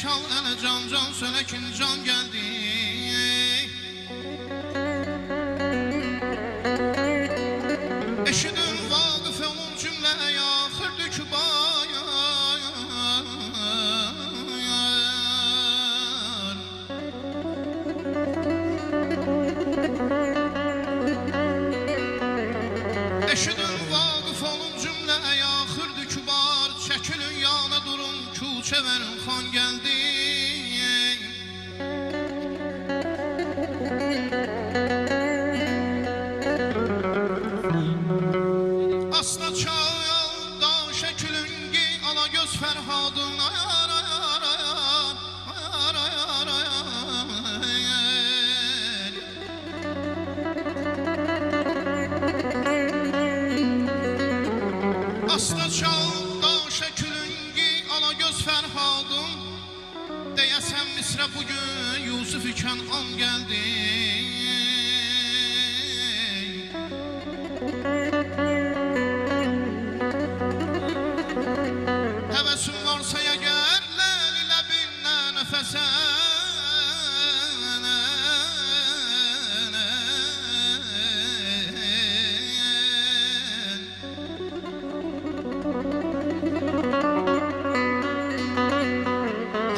çal ele can can söyle kim can geldi. Eşidin vakıf olun cümleye axırdı ki bayan. Eşidin vakıf olun cümleye axırdı ki bar. Çəkilin yana durun külçe verin xan geldi. Asla çağıl da şekilüngi ala göz Ferhadın ayar ayar ayar ayar ayar ayar. Asla çağıl da şekilüngi ala göz Ferhadın. Deyəsən Misrə bugün Yusuf ikən an geldi. Hevesin varsa ya gel lel ile binle nefesen.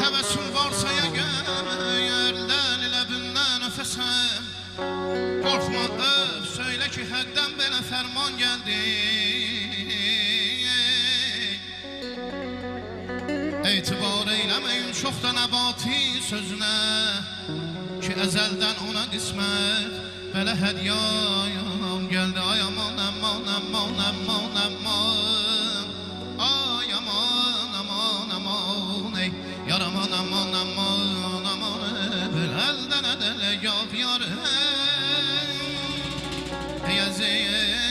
Hevesin varsa ya gel lel ile binle nefesen. Korkma öf söyle ki həkdən belə ferman geldi. İtibar eylemeyin çok da nebati sözüne. Ki ezelden ona kısmet böyle hediyayam geldi. Ay aman aman aman aman aman. Ay aman aman aman ey. Yar aman aman aman aman. Bir elden edele yap yar hey. Hey azey.